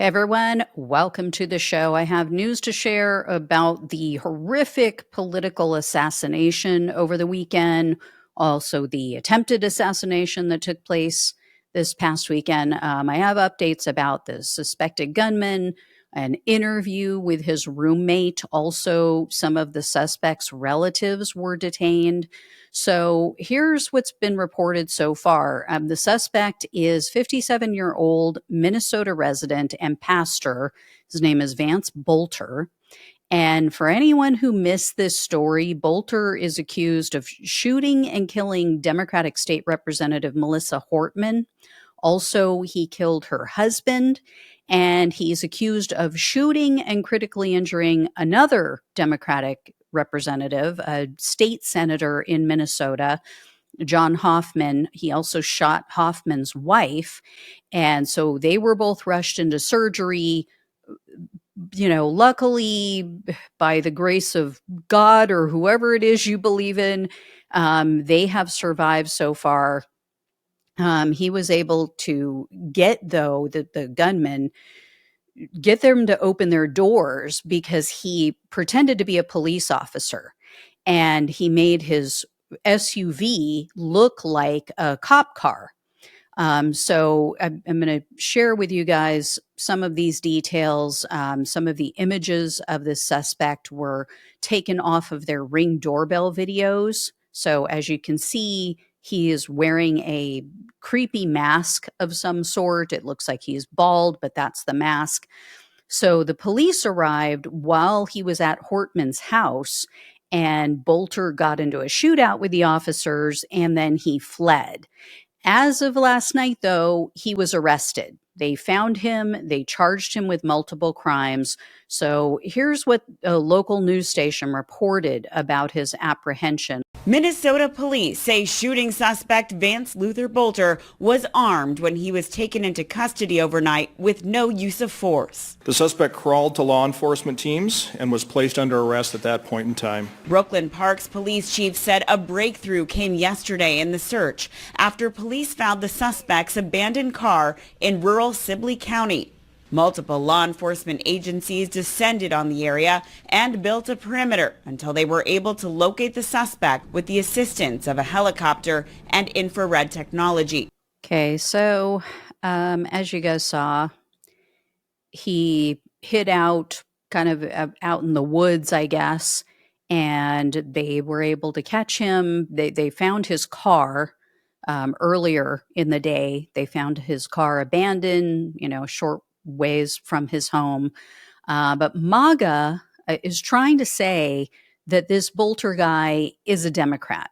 Hey everyone, welcome to the show. I have news to share about the horrific political assassination over the weekend, also the attempted assassination that took place this past weekend. I have updates about the suspected gunman, an interview with his roommate. Also, some of the suspect's relatives were detained. So here's what's been reported so far. The suspect is 57-year-old Minnesota resident and pastor. His name is Vance Boelter. And for anyone who missed this story, Boelter is accused of shooting and killing Democratic State Representative Melissa Hortman. Also, he killed her husband, and he's accused of shooting and critically injuring another Democratic representative, a state senator in Minnesota, John Hoffman. He also shot Hoffman's wife. And so they were both rushed into surgery. Luckily, by the grace of God or whoever it is you believe in, they have survived so far. He was able to get, though, the gunman, get them to open their doors because he pretended to be a police officer, and he made his SUV look like a cop car. So I'm going to share with you guys some of these details. Some of the images of the suspect were taken off of their Ring doorbell videos. So as you can see, he is wearing a creepy mask of some sort. It looks like he's bald, but that's the mask. So the police arrived while he was at Hortman's house, and Boelter got into a shootout with the officers, and then he fled. As of last night, though, he was arrested. They found him. They charged him with multiple crimes. So here's what a local news station reported about his apprehension. Minnesota police say shooting suspect Vance Luther Boelter was armed when he was taken into custody overnight with no use of force. The suspect crawled to law enforcement teams and was placed under arrest at that point in time. Brooklyn Park's police chief said a breakthrough came yesterday in the search after police found the suspect's abandoned car in rural Sibley County. Multiple law enforcement agencies descended on the area and built a perimeter until they were able to locate the suspect with the assistance of a helicopter and infrared technology. Okay, so as you guys saw, he hid out kind of out in the woods, I guess, and they were able to catch him. They found his car earlier in the day. They found his car abandoned, short ways from his home. But MAGA is trying to say that this Boelter guy is a Democrat.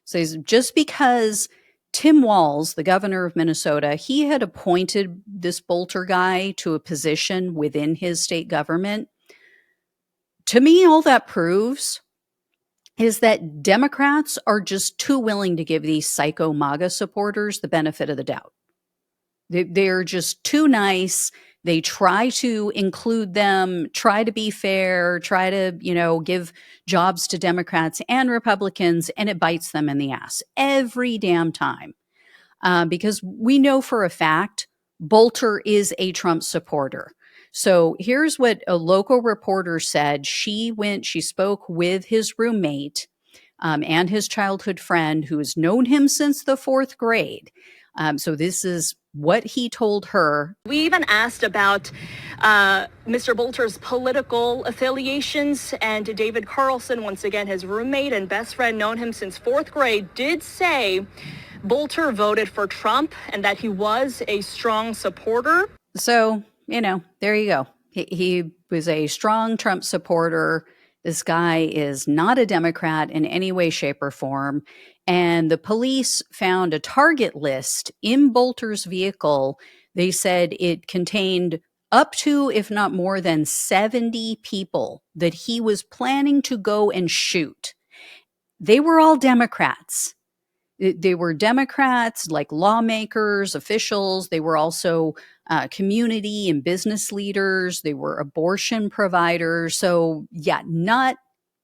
So just because Tim Walz, the governor of Minnesota, he had appointed this Boelter guy to a position within his state government. To me, all that proves is that Democrats are just too willing to give these psycho MAGA supporters the benefit of the doubt. They're just too nice. They try to include them, try to be fair, try to, give jobs to Democrats and Republicans, and it bites them in the ass every damn time. Because we know for a fact Boelter is a Trump supporter. So here's what a local reporter said. She spoke with his roommate and his childhood friend who has known him since the fourth grade. So this is what he told her. We even asked about Mr. Boelter's political affiliations, and David Carlson, once again his roommate and best friend, known him since fourth grade, did say Boelter voted for Trump and that he was a strong supporter. So, there you go. He was a strong Trump supporter. This guy is not a Democrat in any way, shape, or form. And the police found a target list in Boelter's vehicle. They said it contained up to, if not more than 70 people that he was planning to go and shoot. They were all Democrats. They were Democrats, like lawmakers, officials. They were also community and business leaders. They were abortion providers. So yeah, not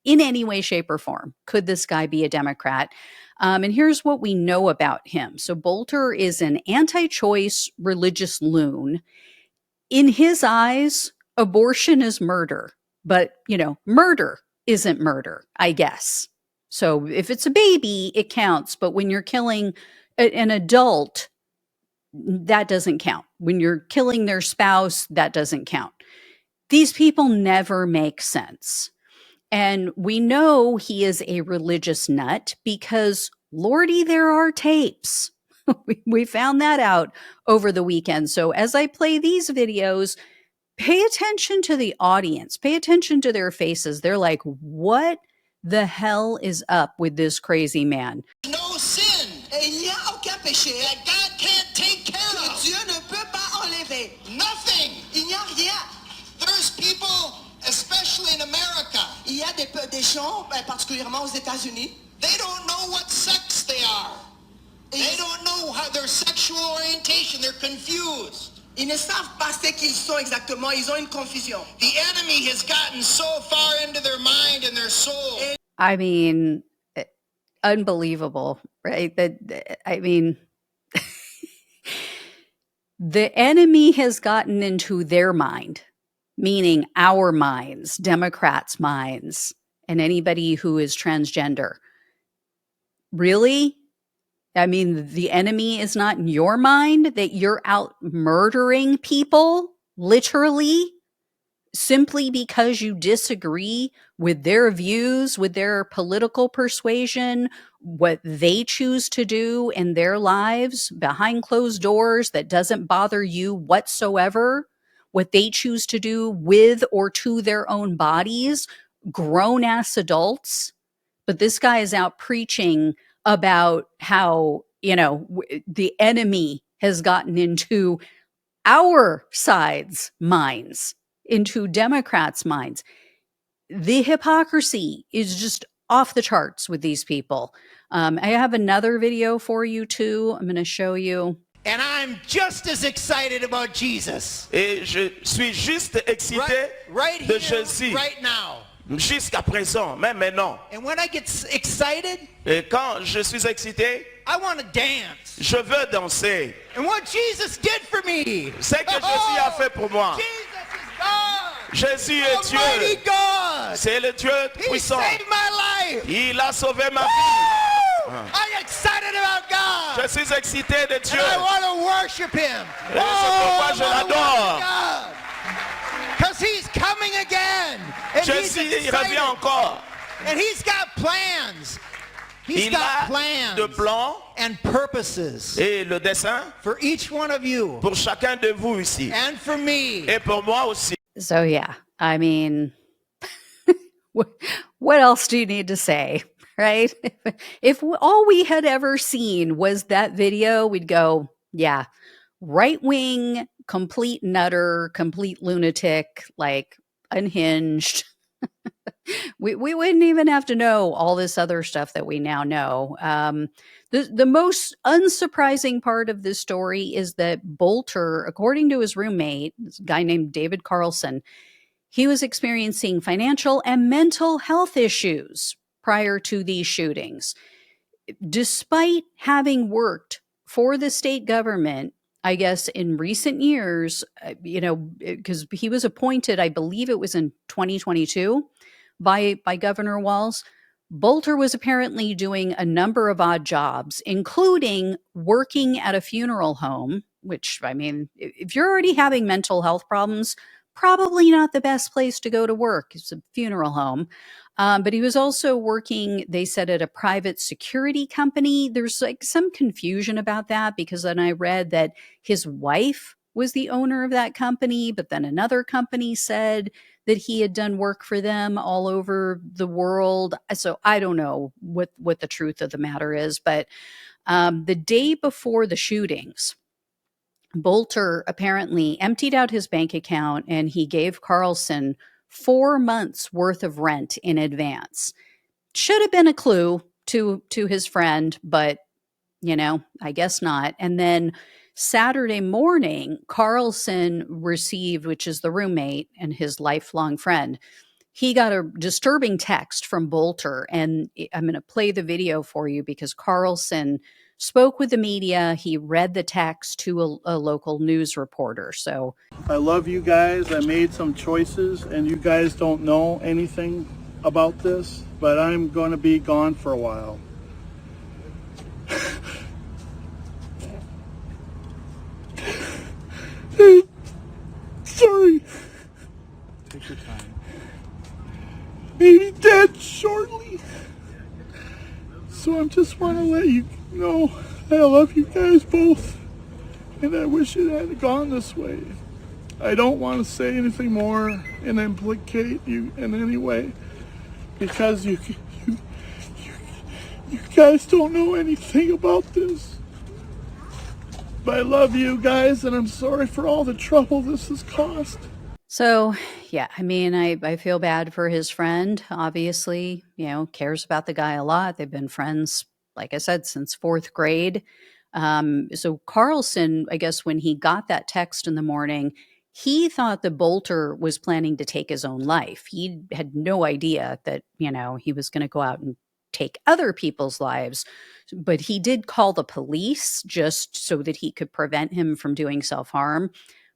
in any way, shape, or form could this guy be a Democrat. And here's what we know about him. So Boelter is an anti-choice religious loon. In his eyes, abortion is murder, but, murder isn't murder, I guess. So if it's a baby, it counts, but when you're killing an adult, that doesn't count. When you're killing their spouse, that doesn't count. These people never make sense. And we know he is a religious nut because, Lordy, there are tapes. We found that out over the weekend. So as I play these videos, pay attention to the audience, pay attention to their faces. They're like, what the hell is up with this crazy man? No sin. Et il n'y a aucun péché that God can't take care of. Dieu ne peut pas enlever. Nothing. Il n'y a rien. There's people, especially in America. Il y a des gens, particulièrement aux États-Unis. They don't know what sex they are. They don't know how their sexual orientation. They're confused. Ils ne savent pas ce qu'ils sont exactement. Ils ont une confusion. The enemy has gotten so far into their mind and their soul. I mean, unbelievable, right? The enemy has gotten into their mind, meaning our minds, Democrats' minds, and anybody who is transgender. Really? I mean, the enemy is not in your mind, that you're out murdering people, literally, simply because you disagree with their views, with their political persuasion, what they choose to do in their lives behind closed doors that doesn't bother you whatsoever, what they choose to do with or to their own bodies, grown-ass adults. But this guy is out preaching about how, the enemy has gotten into our side's minds, into Democrats' minds. The hypocrisy is just off the charts with these people. I have another video for you too. I'm going to show you. And I'm just as excited about Jesus. Et je suis juste excité Right de here, Jésus. right now. Jusqu'à présent, même maintenant. And when I get excited, Et quand je suis excité, I want to dance. je veux danser. And what Jesus did for me. Ce que Jésus a fait pour moi. Jesus is God. Jésus est Almighty Dieu. God. C'est le Dieu He puissant. saved my life. Il a sauvé ma vie. Woo! I'm excited about God. Je suis excité de Dieu. And I want to worship Him. Et c'est pourquoi je l'adore. Because He's coming again. And He's Jésus, il excited. revient encore. And He's got plans. He's Il got a plans de plans and purposes et le dessein for each one of you pour chacun de vous ici. and for me. Et pour moi aussi. So yeah, I mean, what else do you need to say, right? If all we had ever seen was that video, we'd go, yeah, right-wing, complete nutter, complete lunatic, like unhinged. We wouldn't even have to know all this other stuff that we now know. The most unsurprising part of this story is that Boelter, according to his roommate, this guy named David Carlson, he was experiencing financial and mental health issues prior to these shootings. Despite having worked for the state government, I guess in recent years, because he was appointed, I believe it was in 2022, by Governor Walz. Boelter was apparently doing a number of odd jobs, including working at a funeral home, which, I mean, if you're already having mental health problems, probably not the best place to go to work. It's a funeral home. But he was also working, they said, at a private security company. There's like some confusion about that because then I read that his wife was the owner of that company, but then another company said that he had done work for them all over the world. So I don't know what the truth of the matter is, but the day before the shootings, Boelter apparently emptied out his bank account and he gave Carlson 4 months worth of rent in advance. Should have been a clue to his friend, but I guess not. And then Saturday morning, Carlson received, which is the roommate and his lifelong friend, he got a disturbing text from Boelter. And I'm going to play the video for you because Carlson spoke with the media. He read the text to a local news reporter. So I love you guys. I made some choices, and you guys don't know anything about this, but I'm going to be gone for a while. Sorry. Take your time. Maybe dead shortly. So I just want to let you know that I love you guys both, and I wish it had gone this way. I don't want to say anything more and implicate you in any way, because you guys don't know anything about this. But I love you guys, and I'm sorry for all the trouble this has caused. So, yeah, I mean, I feel bad for his friend. Obviously, cares about the guy a lot. They've been friends, like I said, since fourth grade. So Carlson, I guess when he got that text in the morning, he thought that Boelter was planning to take his own life. He had no idea that, he was going to go out and take other people's lives. But he did call the police just so that he could prevent him from doing self-harm.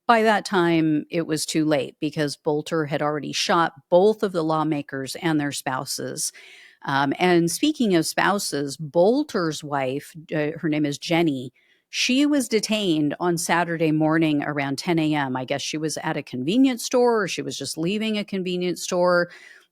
By that time, it was too late because Boelter had already shot both of the lawmakers and their spouses. And speaking of spouses, Boelter's wife, her name is Jenny, she was detained on Saturday morning around 10 a.m. I guess she was at a convenience store or she was just leaving a convenience store.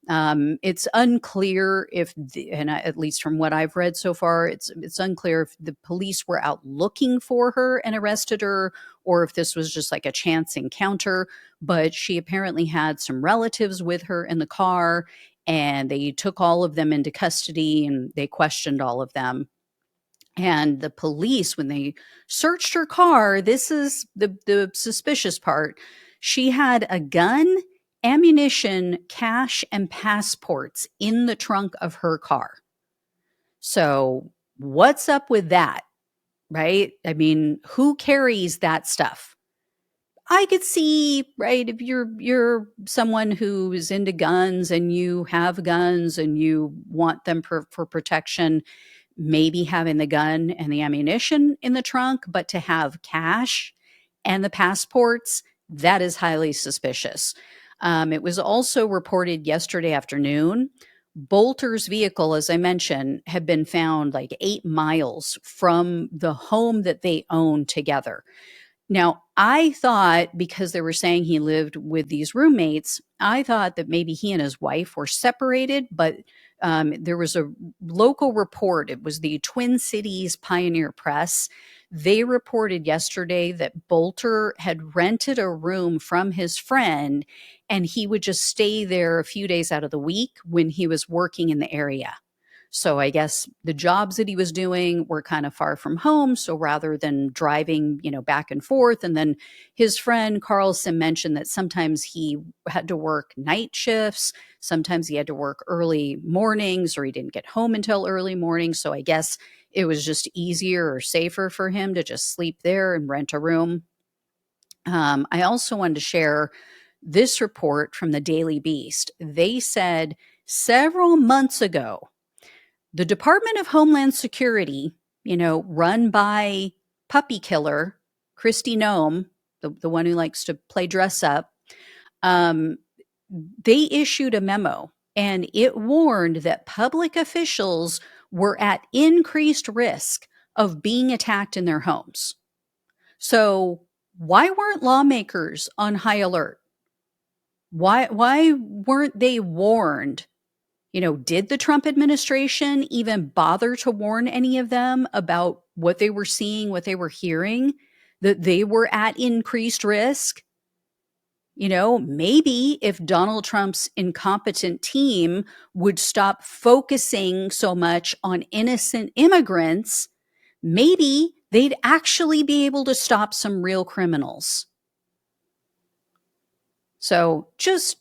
It's unclear if, at least from what I've read so far, it's unclear if the police were out looking for her and arrested her, or if this was just like a chance encounter. But she apparently had some relatives with her in the car, and they took all of them into custody and they questioned all of them. And the police, when they searched her car, this is the suspicious part. She had a gun, ammunition, cash, and passports in the trunk of her car. So what's up with that, right? I mean, who carries that stuff? I could see, right, if you're someone who is into guns and you have guns and you want them for protection, maybe having the gun and the ammunition in the trunk, but to have cash and the passports, that is highly suspicious. It was also reported yesterday afternoon, Boelter's vehicle, as I mentioned, had been found like 8 miles from the home that they own together. Now, I thought, because they were saying he lived with these roommates, I thought that maybe he and his wife were separated, but there was a local report. It was the Twin Cities Pioneer Press. They reported yesterday that Boelter had rented a room from his friend, and he would just stay there a few days out of the week when he was working in the area. So I guess the jobs that he was doing were kind of far from home. So rather than driving, back and forth, and then his friend Carlson mentioned that sometimes he had to work night shifts. Sometimes he had to work early mornings, or he didn't get home until early morning. So I guess it was just easier or safer for him to just sleep there and rent a room. I also wanted to share this report from the Daily Beast. They said several months ago, the Department of Homeland Security, run by puppy killer Kristi Noem, the one who likes to play dress up, they issued a memo, and it warned that public officials were at increased risk of being attacked in their homes. So why weren't lawmakers on high alert? Why weren't they warned? Did the Trump administration even bother to warn any of them about what they were seeing, what they were hearing, that they were at increased risk? Maybe if Donald Trump's incompetent team would stop focusing so much on innocent immigrants, maybe they'd actually be able to stop some real criminals. So just,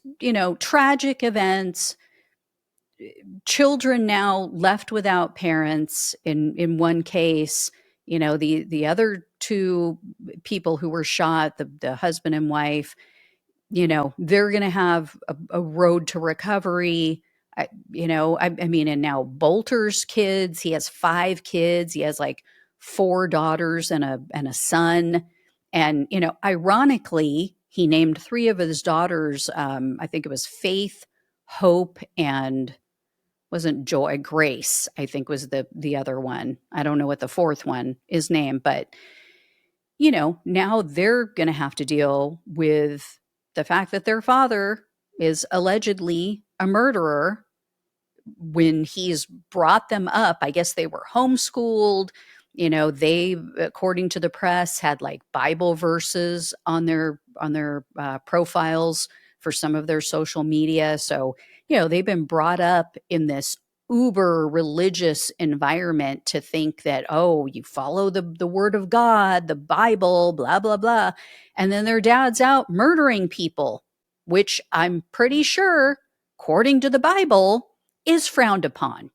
tragic events. Children now left without parents in one case. The other two people who were shot, the husband and wife, they're going to have a road to recovery. I mean, and now Boelter's kids, he has 5 kids. He has like 4 daughters and a son. And, ironically, he named 3 of his daughters. I think it was Faith, Hope, and wasn't Joy, Grace, I think was the other one. I don't know what the 4th one is named, but now they're going to have to deal with the fact that their father is allegedly a murderer. When he's brought them up, I guess they were homeschooled. They, according to the press, had like Bible verses on their profiles for some of their social media. So, they've been brought up in this uber religious environment to think that, oh, you follow the word of God, the Bible, blah, blah, blah. And then their dad's out murdering people, which I'm pretty sure, according to the Bible, is frowned upon.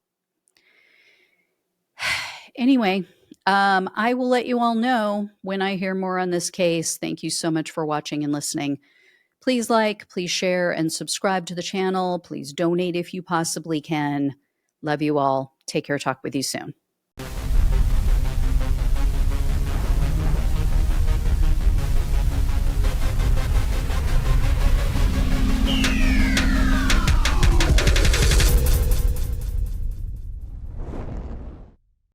Anyway, I will let you all know when I hear more on this case. Thank you so much for watching and listening. Please like, please share, and subscribe to the channel. Please donate if you possibly can. Love you all. Take care. Talk with you soon.